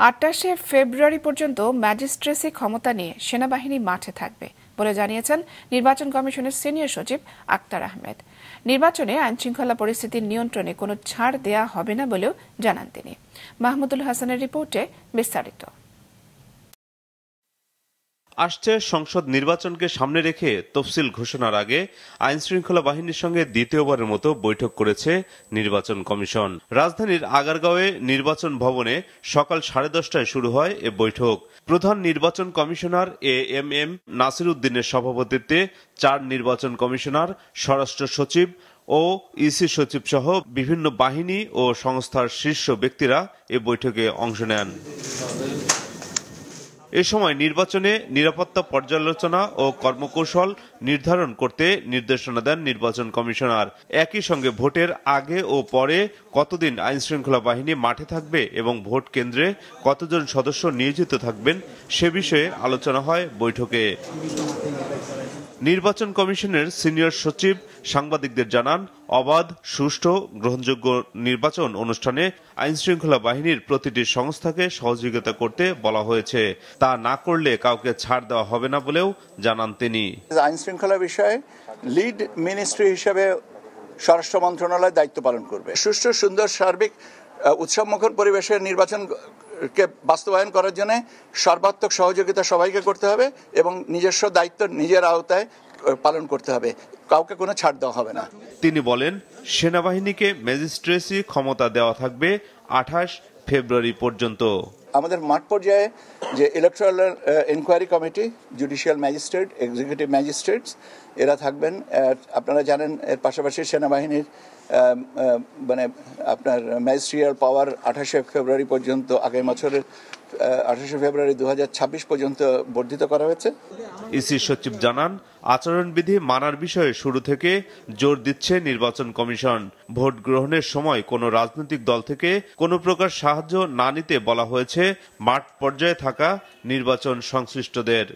28 ফেব্রুয়ারি পর্যন্ত ম্যাজিস্ট্রেসি ক্ষমতা নিয়ে সেনাবাহিনী মাঠে থাকবে বলে জানিয়েছেন নির্বাচন কমিশনের সিনিয়র সচিব আক্তার আহমেদ। নির্বাচনে আইনশৃঙ্খলা পরিস্থিতির নিয়ন্ত্রণে কোনো ছাড় দেয়া হবে না বলেও জানান তিনি। মাহমুদুল হাসানের রিপোর্টে বিস্তারিত। আসছে সংসদ নির্বাচনকে সামনে রেখে তফসিল ঘোষণার আগে আইনশৃঙ্খলা বাহিনীর সঙ্গে দ্বিতীয়বারের মতো বৈঠক করেছে নির্বাচন কমিশন। রাজধানীর আগারগাঁওয়ে নির্বাচন ভবনে সকাল 10:30টায় শুরু হয় এ বৈঠক। প্রধান নির্বাচন কমিশনার এএমএম নাসির উদ্দিনের সভাপতিত্বে 4 নির্বাচন কমিশনার, স্বরাষ্ট্র সচিব ও ইসি সচিব সহ বিভিন্ন বাহিনী ও সংস্থার শীর্ষ ব্যক্তিরা এ বৈঠকে অংশ নেন। এ সময় নির্বাচনে নিরাপত্তা পর্যালোচনা ও কর্মকৌশল নির্ধারণ করতে নির্দেশনা দেন নির্বাচন কমিশনার। একই সঙ্গে ভোটের আগে ও পরে কতদিন আইনশৃঙ্খলা বাহিনী মাঠে থাকবে এবং ভোট কেন্দ্রে কতজন সদস্য নিয়োজিত থাকবেন সে বিষয়ে আলোচনা হয় বৈঠকে। নির্বাচন কমিশনের সিনিয়র সচিব সাংবাদিকদের জানান, অবাধ, সুষ্ঠু, গ্রহণযোগ্য নির্বাচন অনুষ্ঠানে আইনশৃঙ্খলা বাহিনীর প্রতিটি সংস্থাকে সহযোগিতা করতে বলা হয়েছে। তা না করলে কাউকে ছাড় দেওয়া হবে না বলেও জানান তিনি। আইনশৃঙ্খলা বিষয়ে লিড মিনিস্ট্রি হিসেবে স্বরাষ্ট্র মন্ত্রণালয় দায়িত্ব পালন করবে। সুষ্ঠু, সুন্দর, সার্বিক, উৎসবমুখর পরিবেশের নির্বাচনকে বাস্তবায়ন করার জন্য সর্বাত্মক সহযোগিতা সবাইকে করতে হবে এবং নিজস্ব দায়িত্ব নিজের আওতায় পালন করতে হবে। কাউকে কোনো ছাড় দেওয়া হবে না। তিনি বলেন, সেনাবাহিনীকে ম্যাজিস্ট্রেসি ক্ষমতা দেওয়া থাকবে 28 ফেব্রুয়ারি পর্যন্ত। আমাদের মাঠ পর্যায়ে যে electoral enquiry committee, judicial magistrate, executive magistrates এরা থাকবেন। আপনারা জানেন এর পাশাপাশি সেনাবাহিনীর আপনার ম্যাজিস্ট্রিয়াল পাওয়ার 28 ফেব্রুয়ারি পর্যন্ত, আগামী বছরের 28 ফেব্রুয়ারি 2026 পর্যন্ত বর্ধিত করা হয়েছে। ইসি সচিব জানান, আচরণবিধি মানার বিষয়ে শুরু থেকে জোর দিচ্ছে নির্বাচন কমিশন। ভোট গ্রহণের সময় কোনো রাজনৈতিক দল থেকে কোনো প্রকার সাহায্য না নিতে বলা হয়েছে মাঠ পর্যায়ে থাকা নির্বাচন সংশ্লিষ্টদের।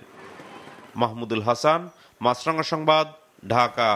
মাহমুদুল হাসান, মাছরাঙা সংবাদ, ঢাকা।